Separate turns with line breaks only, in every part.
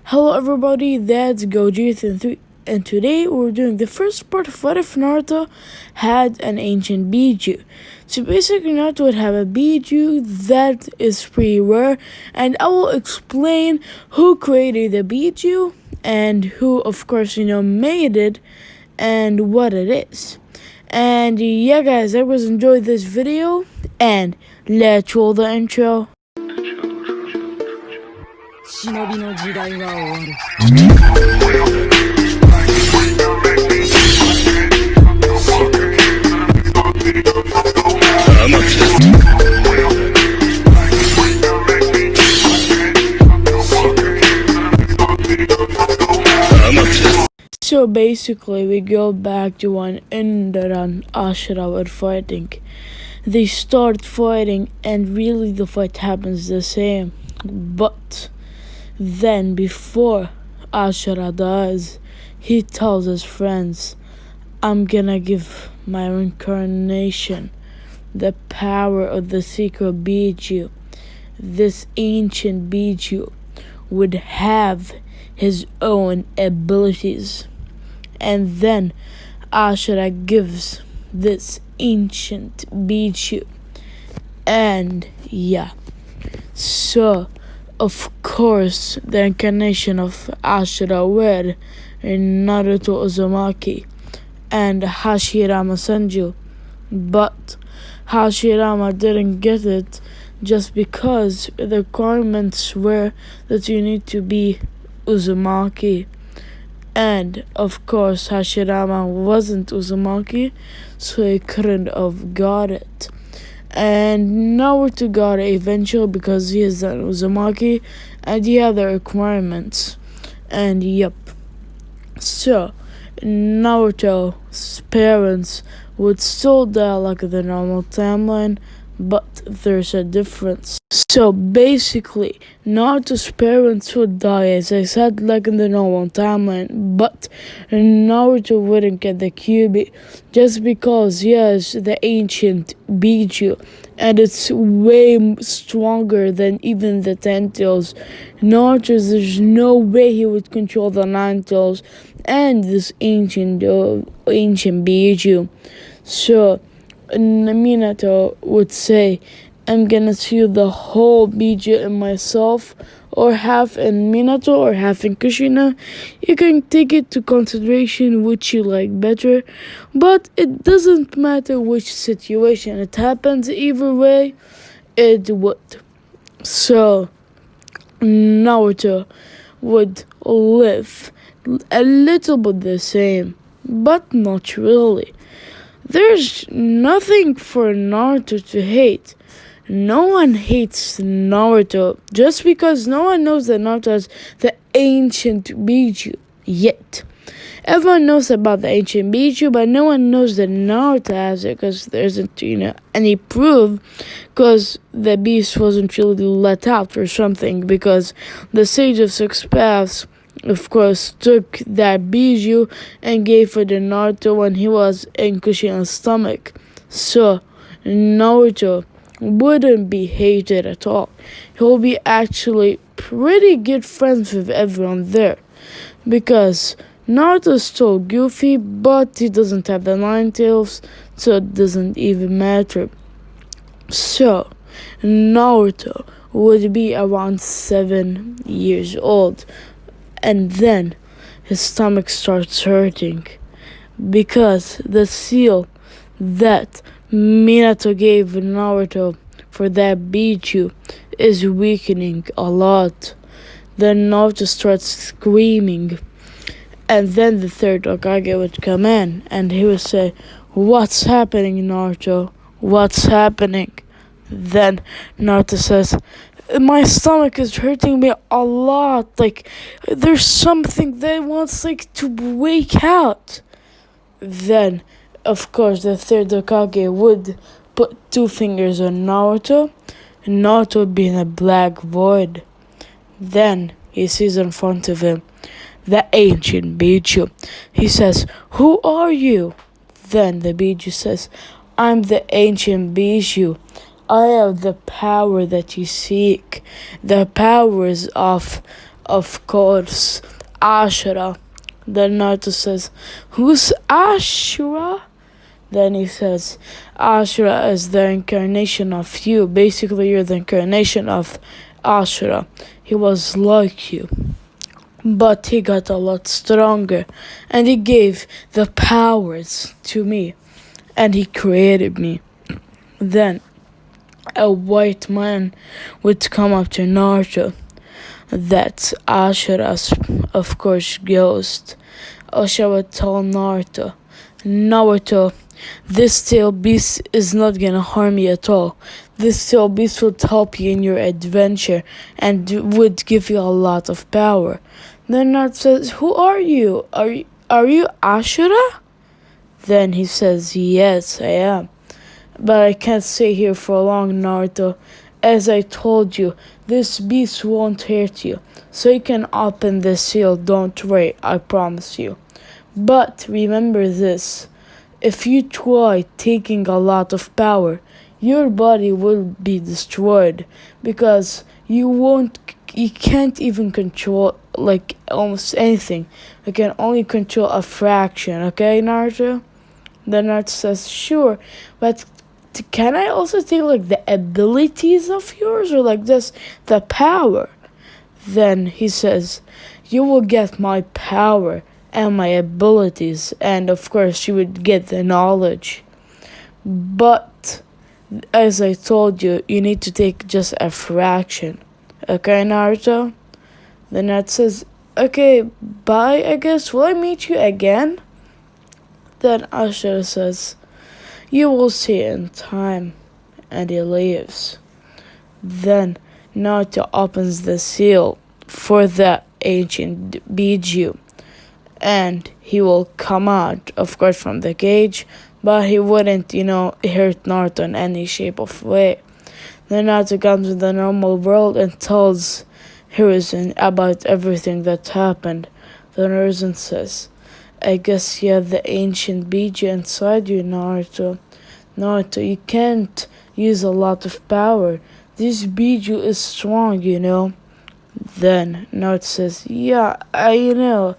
Hello everybody, that's Gojith3, and today we're doing the first part of what if Naruto had an ancient bijuu. So basically Naruto would have a bijuu that is pretty rare, and I will explain who created the bijuu and who of course made it and what it is. And yeah guys, I was enjoyed this video and let's roll the intro.
忍びの時代は終わる。
So basically, we go back to when Indra and Ashura were fighting. They start fighting, and really the fight happens the same. But then, before Ashura dies, he tells his friends, I'm gonna give my reincarnation the power of the secret bijuu. This ancient bijuu would have his own abilities. And then Ashura gives this ancient bijuu. And yeah. So of course the incarnation of Ashura were Naruto Uzumaki and Hashirama Senju. But Hashirama didn't get it just because the requirements were that you need to be Uzumaki. And of course Hashirama wasn't Uzumaki, so he couldn't have got it. And Naruto got it eventually because he is an Uzumaki and he had the requirements. And yep. So Naruto's parents would still die like the normal timeline, but there's a difference. So basically, Naruto's parents would die, as I said, like in the normal timeline, but Naruto wouldn't get the Kyuubi just because he has the ancient bijuu, and it's way stronger than even the 10 tails. Naruto's, there's no way he would control the 9 tails and this ancient bijuu. So Minato would say, I'm gonna seal the whole bijuu in myself, or half in Minato or half in Kushina. You can take it to consideration which you like better, but it doesn't matter which situation it happens, either way it would. So Naruto would live a little bit the same, but not really. There's nothing for Naruto to hate. No one hates Naruto just because no one knows that Naruto has the ancient bijuu yet. Everyone knows about the ancient bijuu, but no one knows that Naruto has it because there isn't, any proof, because the beast wasn't really let out or something, because the Sage of Six Paths, of course, took that bijuu and gave it to Naruto when he was in Kushina's stomach. So Naruto wouldn't be hated at all. He'll be actually pretty good friends with everyone there, because Naruto's still goofy, but he doesn't have the 9 tails, so it doesn't even matter. So Naruto would be around 7 years old, and then his stomach starts hurting because the seal that Minato gave Naruto for that bijuu is weakening a lot. Then Naruto starts screaming, and then the third Hokage would come in and he would say, what's happening, Naruto? What's happening? Then Naruto says, my stomach is hurting me a lot. Like, there's something that wants, to break out. Then, of course, the third Hokage would put 2 fingers on Naruto, and Naruto would be in a black void. Then, he sees in front of him the ancient bijuu. He says, who are you? Then the bijuu says, I'm the ancient bijuu. I have the power that you seek, the powers of of course, Ashura. Then Naruto says, "Who's Ashura?" Then he says, "Ashura is the incarnation of you. Basically, you're the incarnation of Ashura. He was like you, but he got a lot stronger, and he gave the powers to me, and he created me." Then a white man would come up to Naruto. That's Ashura's, of course, ghost. Ashura would tell Naruto, this tail beast is not gonna harm you at all. This tail beast would help you in your adventure and would give you a lot of power. Then Naruto says, "Who are you? Are you Ashura?" Then he says, "Yes, I am. But I can't stay here for long, Naruto. As I told you, this beast won't hurt you. So you can open the seal, don't worry, I promise you. But remember this. If you try taking a lot of power, your body will be destroyed because you can't even control like almost anything. You can only control a fraction, okay, Naruto?" Then Naruto says, "Sure, but can I also take like the abilities of yours or like just the power?" Then he says, "You will get my power and my abilities, and of course you would get the knowledge. But as I told you, you need to take just a fraction. Okay, Naruto?" Then Naruto says, "Okay, bye, I guess. Will I meet you again?" Then Ashura says, "You will see in time," and he leaves. Then Naruto opens the seal for the ancient bijuu, and he will come out, of course, from the cage, but he wouldn't, hurt Naruto in any shape of way. Then Naruto comes to the normal world and tells Hiruzen about everything that happened. Then Hiruzen says, "I guess you have the ancient bijuu inside you, Naruto. Naruto, you can't use a lot of power. This bijuu is strong, Then Naruto says, "Yeah, I know.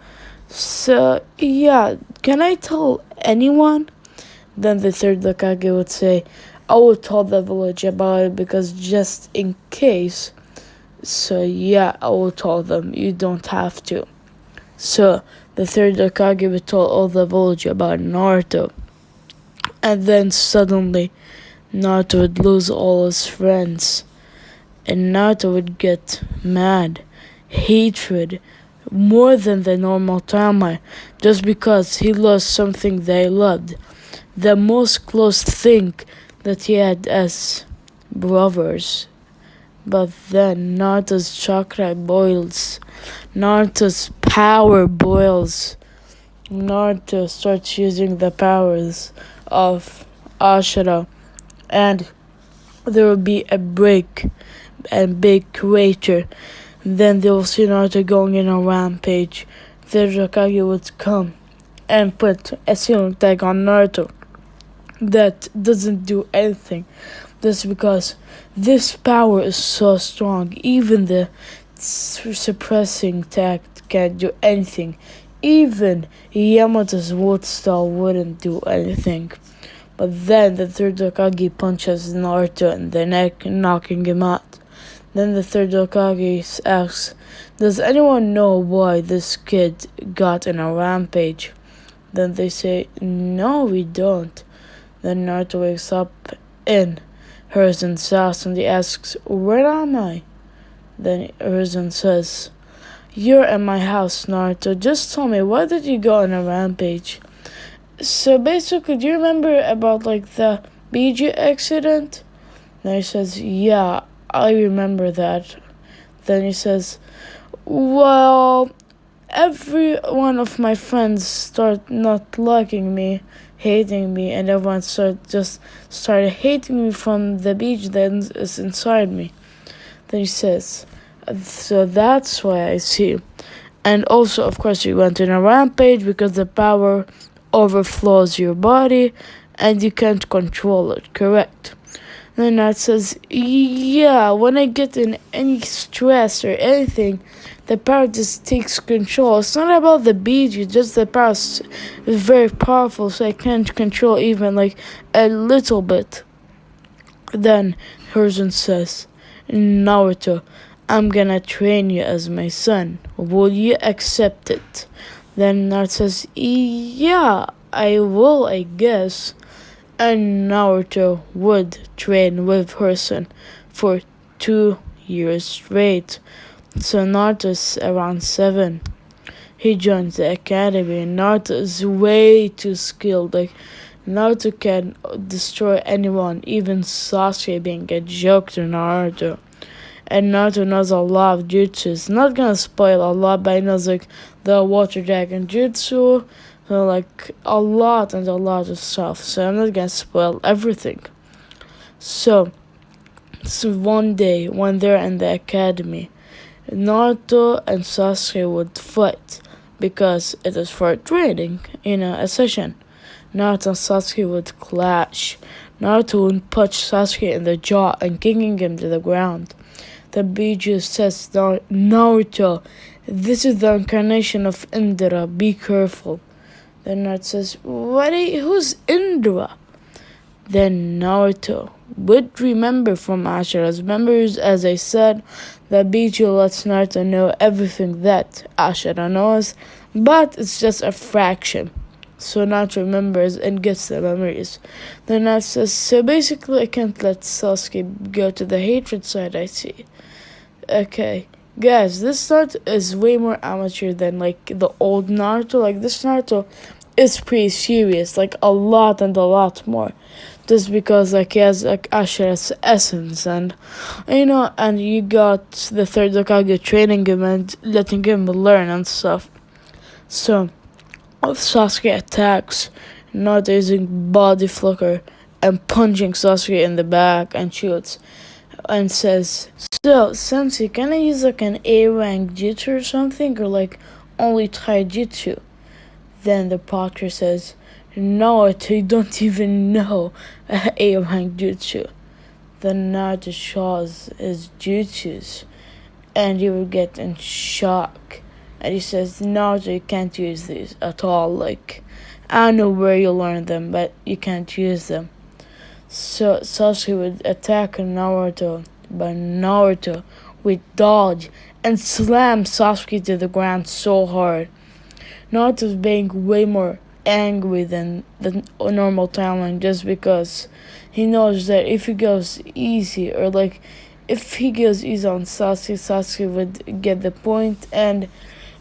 So, yeah, can I tell anyone?" Then the third Hokage would say, "I will tell the village about it because just in case. So, yeah, I will tell them. You don't have to." So, the third Hokage would tell all the village about Naruto. And then suddenly, Naruto would lose all his friends. And Naruto would get mad, hatred, more than the normal timeline, just because he lost something they loved. The most close thing that he had as brothers. But then Naruto's chakra boils. Naruto's power boils. Naruto starts using the powers of Ashura, and there will be a break and big crater. Then they will see Naruto going in a rampage. The Hokage would come and put a ceiling tag on Naruto that doesn't do anything. That's because this power is so strong. Even the suppressing tag can't do anything. Even Yamato's wood style wouldn't do anything. But then the third Hokage punches Naruto in the neck, knocking him out. Then the third Hokage asks, "Does anyone know why this kid got in a rampage?" Then they say, "No, we don't." Then Naruto wakes up in Hiruzen's house and he asks, "Where am I?" Then Hiruzen says, "You're in my house, Naruto. Just tell me, why did you go on a rampage?" So basically, do you remember about like the bijuu accident? Then he says, "Yeah, I remember that." Then he says, "Well, every one of my friends start not liking me, hating me, and everyone started hating me from the bijuu that is inside me." Then he says, "So that's why I see. And also, of course, you went in a rampage because the power overflows your body and you can't control it, correct?" Then Naruto says, yeah, when I get in any stress or anything, the power just takes control. It's not about the bijuu, just the power is very powerful, so I can't control even like a little bit. Then Hiruzen says, Naruto, I'm gonna train you as my son. Will you accept it? Then Naruto says, yeah, I will, I guess. And Naruto would train with Hiruzen for 2 years straight. So Naruto's around 7. He joins the academy, and Naruto is way too skilled. Like, Naruto can destroy anyone, even Sasuke being a joke to Naruto. And Naruto knows a lot of jutsus. Not gonna spoil a lot, but he knows like the water dragon jutsu, so like a lot and a lot of stuff. So I'm not gonna spoil everything. So one day when they're in the academy, Naruto and Sasuke would fight because it is for training, a session. Naruto and Sasuke would clash. Naruto would punch Sasuke in the jaw and kicking him to the ground. The bijuu says, Naruto, this is the incarnation of Indra, be careful. Then Naruto says, who's Indra? Then Naruto would remember from Ashura's memories, as I said, that bijuu lets Naruto know everything that Ashura knows, but it's just a fraction. So Naruto remembers and gets the memories. Then Naruto says, so basically I can't let Sasuke go to the hatred side, I see. Okay, guys, this Naruto is way more amateur than like the old Naruto. Like this Naruto is pretty serious, like a lot and a lot more. Just because like he has like Ashura's essence, and and you got the third Hokage training him and letting him learn and stuff. So Sasuke attacks, not using body flicker and punching Sasuke in the back and shoots and says, so Sensei, can I use like an A rank jutsu or something, or like only taijutsu? Then the proctor says, no, you don't even know A rank jutsu. Then Naruto shows his jutsus and you will get in shock. And he says, Naruto, you can't use these at all. Like, I don't know where you learned them, but you can't use them. So Sasuke would attack Naruto, but Naruto would dodge and slam Sasuke to the ground so hard. Naruto's being way more angry than the normal timeline, just because he knows that if he goes easy, or like if he goes easy on Sasuke would get the point and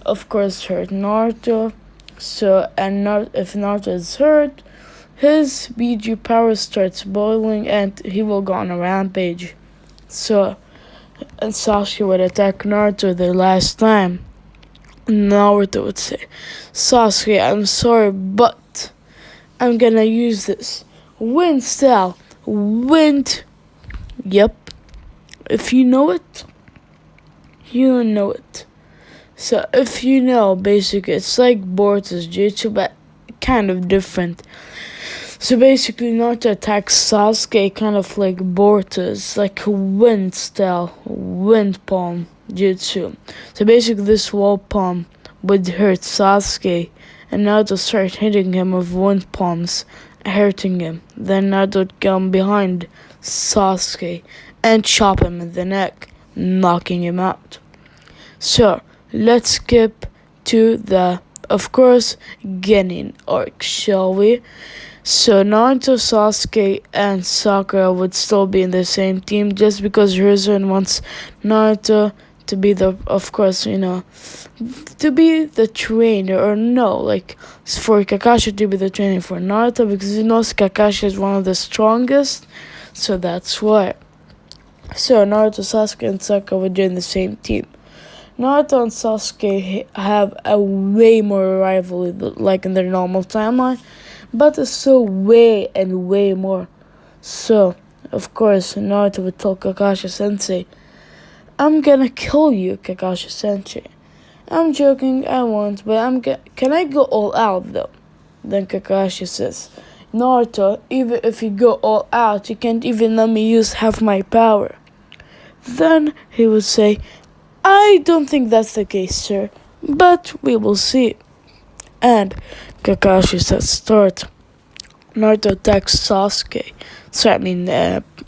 of course hurt Naruto. So if Naruto is hurt, his bijuu power starts boiling and he will go on a rampage. So and Sasuke would attack Naruto the last time. Naruto would say, Sasuke, I'm sorry, but I'm gonna use this wind style. Wind. Yep. If you know it, you know it. So if you know, basically, it's like Boruto's jutsu, but kind of different. So basically, Naruto attacks Sasuke kind of like Boruto's, like wind style, wind palm jutsu. So basically, this wall palm would hurt Sasuke, and Naruto started hitting him with wind palms, hurting him. Then Naruto would come behind Sasuke and chop him in the neck, knocking him out. So let's skip to the, of course, Genin arc, shall we? So Naruto, Sasuke, and Sakura would still be in the same team just because Hiruzen wants Naruto to be the, of course, to be the trainer, or no, like for Kakashi to be the trainer for Naruto, because he knows Kakashi is one of the strongest, so that's why. So Naruto, Sasuke, and Sakura would join the same team. Naruto and Sasuke have a way more rivalry like in their normal timeline, but it's still way and way more. So, of course, Naruto would tell Kakashi Sensei, I'm gonna kill you, Kakashi Sensei. I'm joking, I won't, but can I go all out though? Then Kakashi says, Naruto, even if you go all out, you can't even let me use half my power. Then he would say, I don't think that's the case, sir, but we will see. And Kakashi says, start. Naruto attacks Sasuke. So,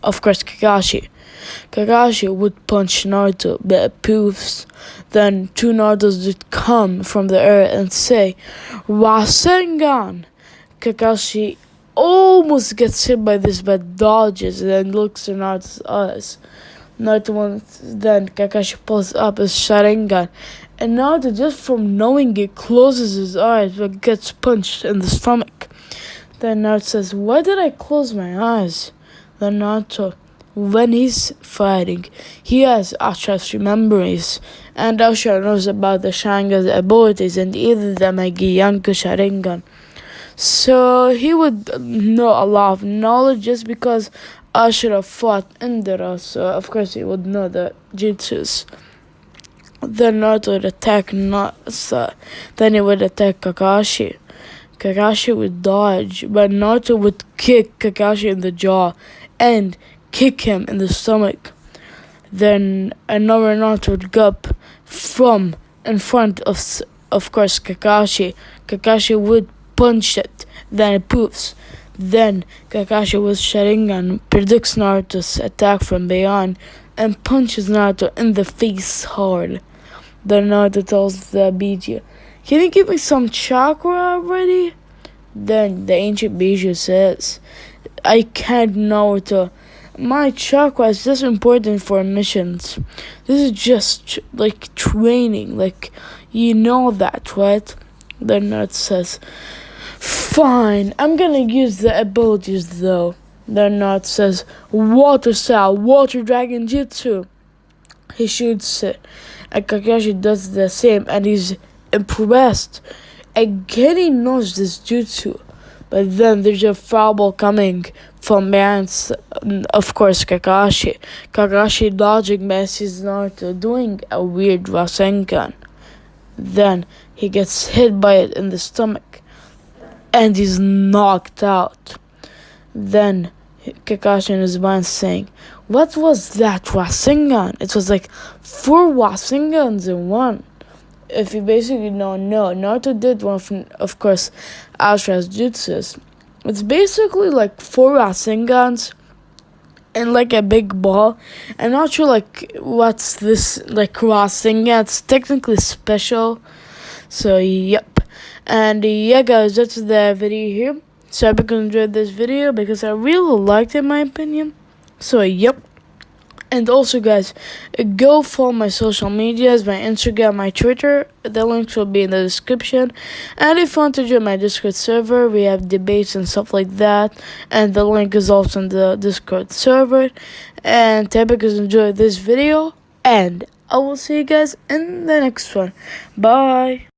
of course, Kakashi. Kakashi would punch Naruto, but it proves. Then two Narutos would come from the air and say, Rasengan! Kakashi almost gets hit by this, but dodges and then looks in Naruto's eyes. Then Kakashi pulls up his Sharingan, and Naruto, just from knowing it, closes his eyes but gets punched in the stomach. Then Naruto says, why did I close my eyes? Then Naruto, when he's fighting, he has Ashura's memories, and Ashura knows about the Sharingan's abilities, and either the Magiyanku Sharingan. So he would know a lot of knowledge just because Ashura fought Indra, so of course he would know the jutsus. Then Naruto would attack then he would attack Kakashi. Kakashi would dodge, but Naruto would kick Kakashi in the jaw and kick him in the stomach. Then another Naruto would go up from in front of course, Kakashi. Kakashi would punch it, then it poofs. Then Kakashi with Sharingan predicts Naruto's attack from beyond and punches Naruto in the face hard. Then Naruto tells the bijuu, can you give me some chakra already? Then the ancient bijuu says, I can't, Naruto. My chakra is just important for missions. This is just like training, like you know that, right? Then Naruto says, fine, I'm gonna use the abilities though. Then Naruto says, water style, water dragon jutsu. He shoots it, and Kakashi does the same, and he's impressed. Again, he knows this jutsu, but then there's a fireball coming from behind, of course, Kakashi. Kakashi dodging but sees Naruto doing a weird Rasengan. Then he gets hit by it in the stomach, and he's knocked out. Then Kakashi in his mind saying, what was that Rasengan? It was like 4 Rasengans in one. If you basically don't know, Naruto did one from, of course, Ashura's jutsus. It's basically like 4 Rasengans in like a big ball. I'm not sure like what's this like Rasengan. It's technically special. So yep. And yeah guys, that's the video here. So I hope you enjoyed this video because I really liked it in my opinion. So yep. And also guys, go follow my social medias, my Instagram, my Twitter. The links will be in the description. And if you want to join my Discord server, we have debates and stuff like that. And the link is also in the Discord server. And I hope you guys enjoyed this video. And I will see you guys in the next one. Bye.